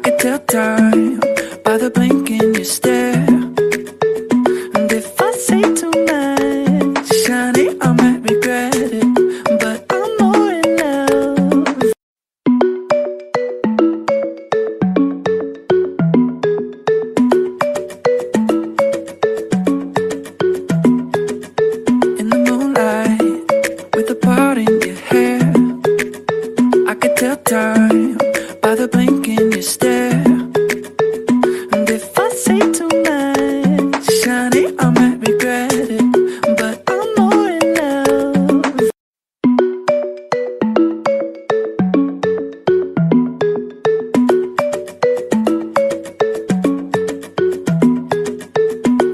could tell time by the blink in your stare. And if I say too much, honey, I might regret it, but I'm more in love. In the moonlight, with a part in your hair, I could tell time by the blink in your stare. And if I say too much, honey, I might regret it, but I'm more in love.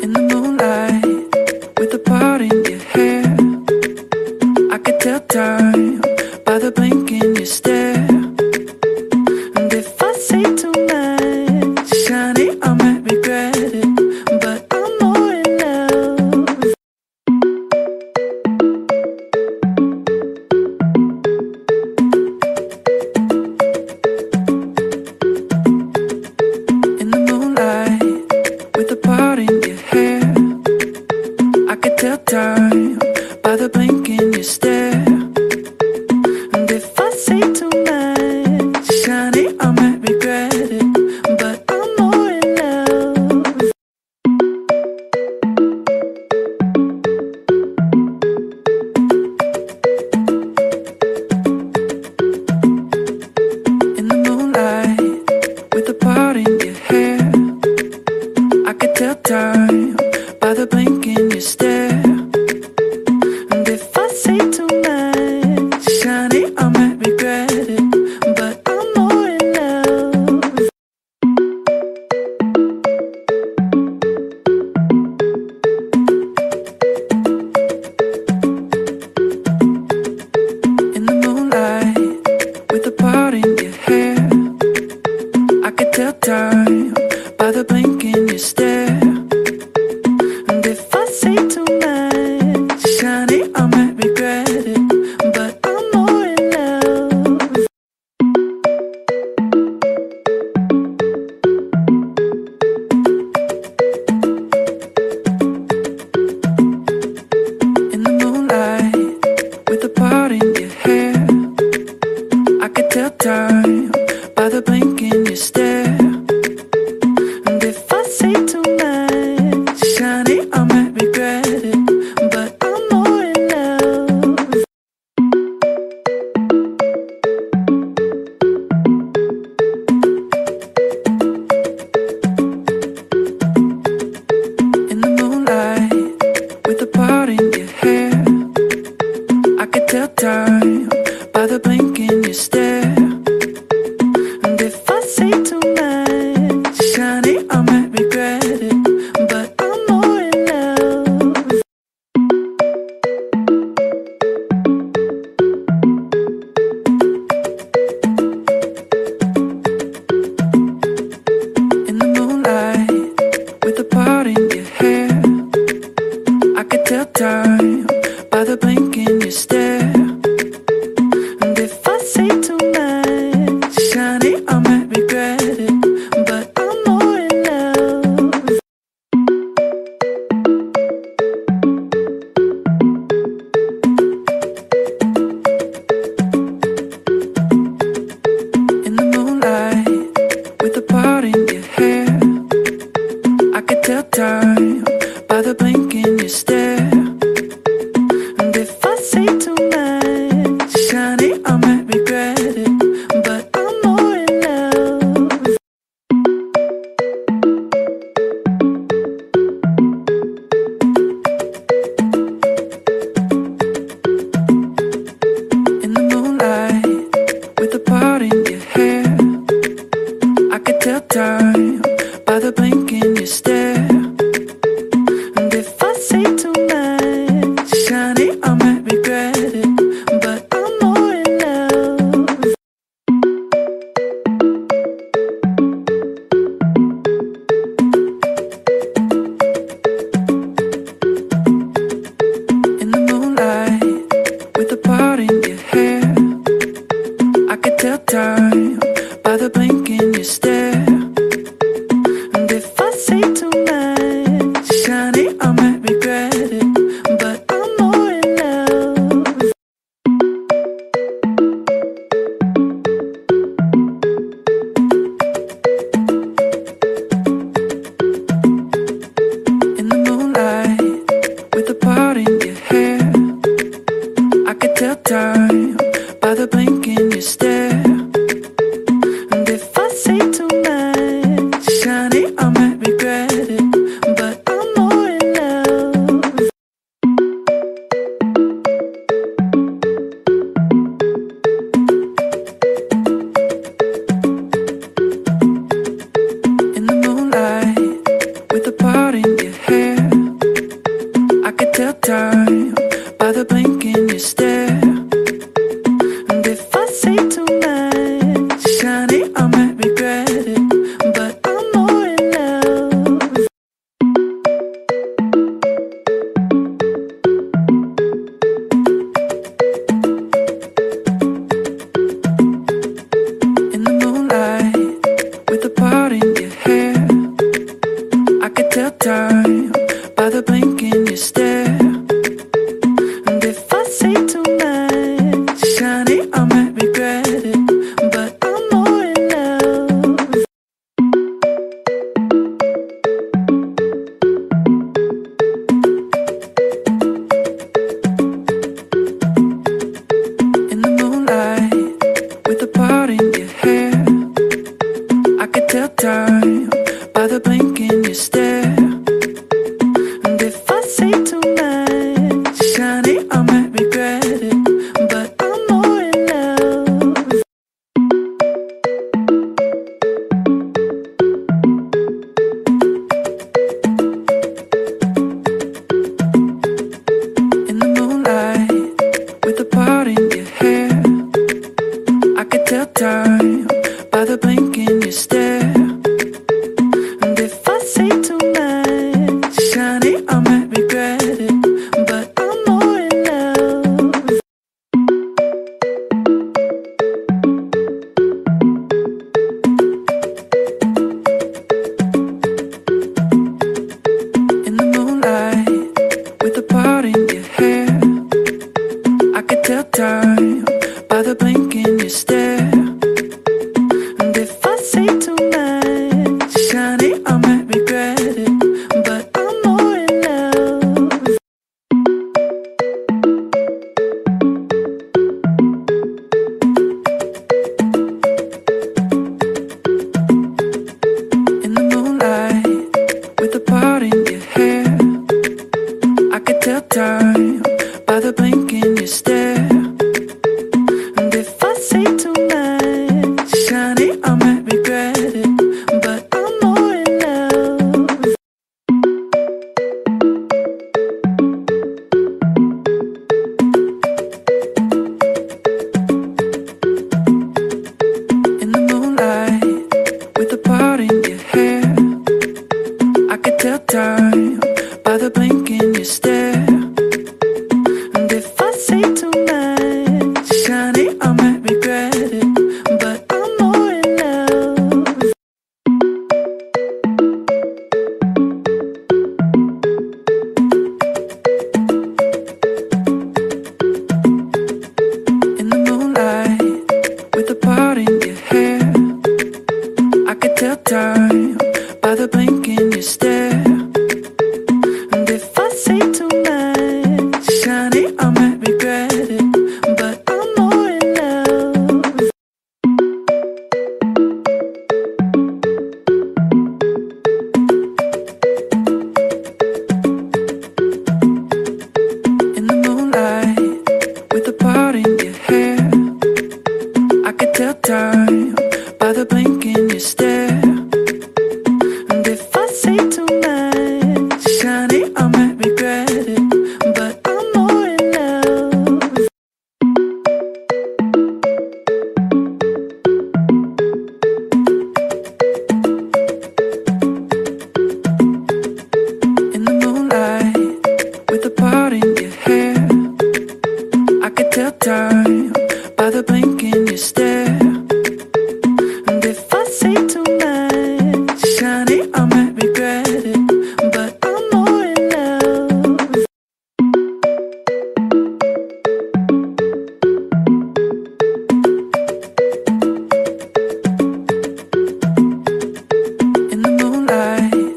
In the moonlight, with a part in your hair, I could tell time by the blink in your stare. And if I say too much, honey, I might regret it, but I'm more in love. In the moonlight, with a part in your hair, I could tell time by the blink in your stare. And if I say too much, honey, I might regret it, but I'm more in love. In the moonlight, with a part in your hair, I could tell time by the blink in your stare. And if I say too much, honey, I might regret it, but I'm more in love. In the moonlight, with a part in your hair, I could tell time by the blink in your stare. And if I say too much, honey, I might regret it, but I'm more in love. In the moonlight, with a part in your hair, I could tell time by the blink in your stare. And if I say too much, honey, I might regret it, but I'm more in love. In the moonlight, with a part in your hair, I could tell time by the blink in your stare. And if I say too much, honey, I might regret it, but I'm more in love. In the moonlight, with a part in your hair, I could tell time by the blink in your stare. And if I say too much, honey, I might regret it, but I'm more in love. In the moonlight, with a part in your hair, I could tell time by the blink in your stare. And if I say too much, honey, I might regret it, but I'm more in love. In the moonlight, with a part in your hair, I could tell time by the blink in your stare. And if I say too much, honey, I might regret it, but I'm more in love. In the moonlight, with a part in your hair, I could tell time by the blink in your stare. time by the blink in your stare. And if I say too much, honey, I might regret it, but I'm more in love. In the moonlight, with the part in your hair, I could tell time by the blink in your stare. And if I say too much, honey, I might regret it, but I'm more in love. In the moonlight, with the part in your hair, I could tell time by the blink in your stare. And if I say too much, honey, I might regret it, but I'm more in love. In the moonlight, with the part in your hair, I could tell time by the blink in your stare. And if I say too much, honey, I might regret it, but I'm more in love. In the moonlight, with the part in your hair, I could tell time by the blink in your stare. And if I say too much, honey, I might regret it, but I'm more in love. In the moonlight, with the part in your hair, I could tell time by the blink in your stare. And if I say too much, honey, I might regret it, but I'm more in love. In the moonlight, with the part in your hair, I could tell time by the blink in your stare. And if I say too much, honey, I might regret it, but I'm more in love. In the moonlight, with the part in your hair, I could tell time by the blink in your stare. And if I say too much, honey, I might regret it, but I'm more in love. In the moonlight,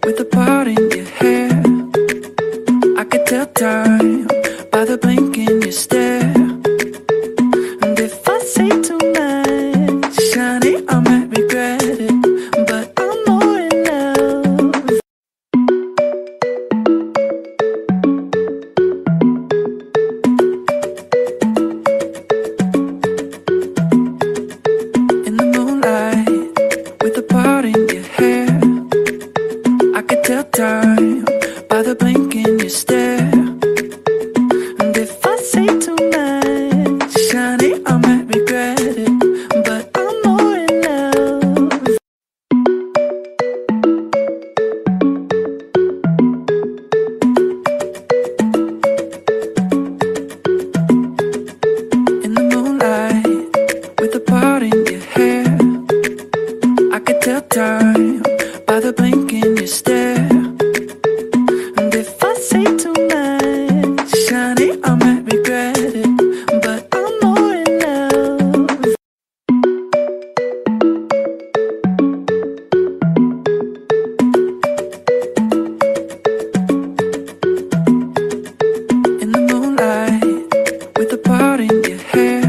with the part in your hair, I could tell time by the blink in your stare. And if I say too much, honey, I might regret it, but I'm more in love. In the moonlight, with the part in your hair, I could tell time by the blink in your stare. And if I say too much, honey, I might regret it, but I'm more in love. In the moonlight, with the part in your hair, I could tell time by the blink in your stare. And if I say too much, honey, I might regret it, but I'm more in love. In the moonlight, with the part in your hair,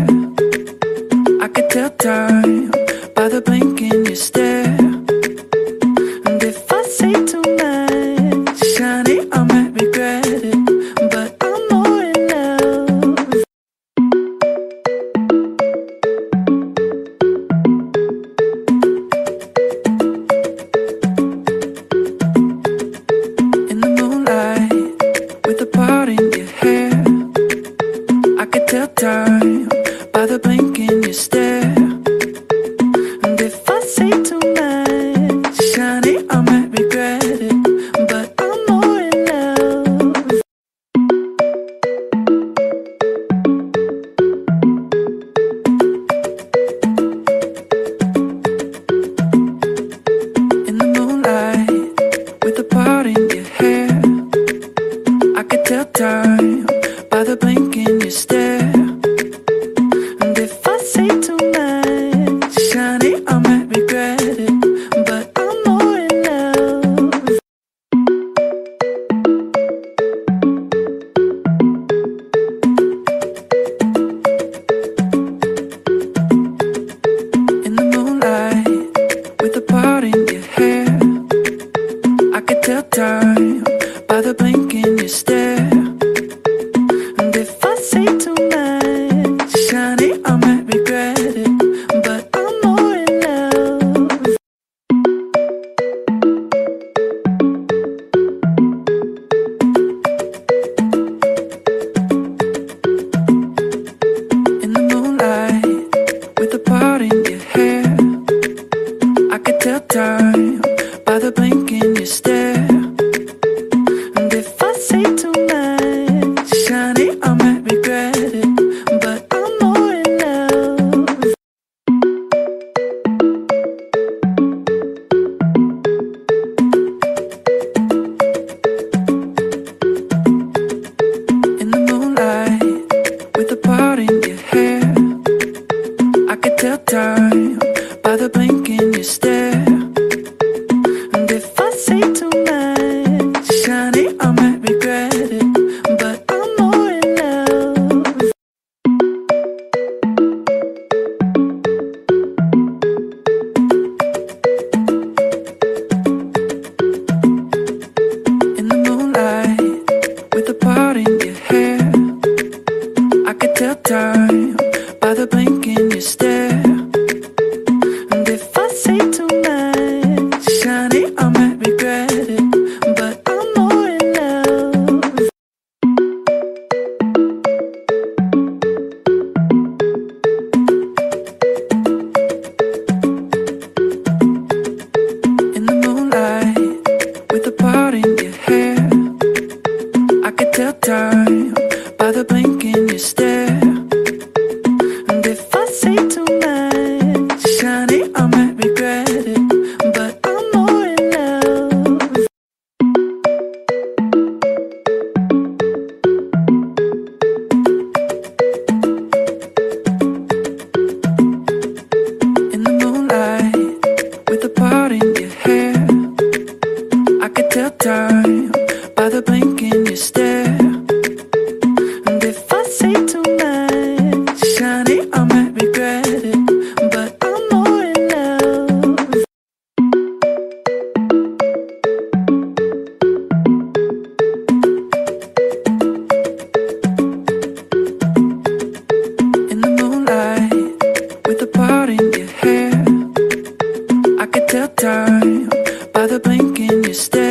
I could tell time by the blink in your stare. time by the blink in your stare. And if I say too much, honey, I might regret it, but I'm more in love. In the moonlight, with a part in your hair, I could tell time by the blink in your stare. And if I say too much, honey, I might regret it, but I'm more in love. In the moonlight, with a part in your hair, I could tell time by the blink in your stare. And if I say too much, honey, I might regret it, but I'm more in love. In the moonlight, with a part in your hair, I could tell time by the blink in your stare. And if I say too much, honey, I might regret it, but I'm more in love. In the moonlight, with a part in your hair, I could tell time by the blink in your stare. And if I say too much, honey, I might regret it, but I'm more in love. In the moonlight, with a part in your hair, I could tell time by the blink in your stare.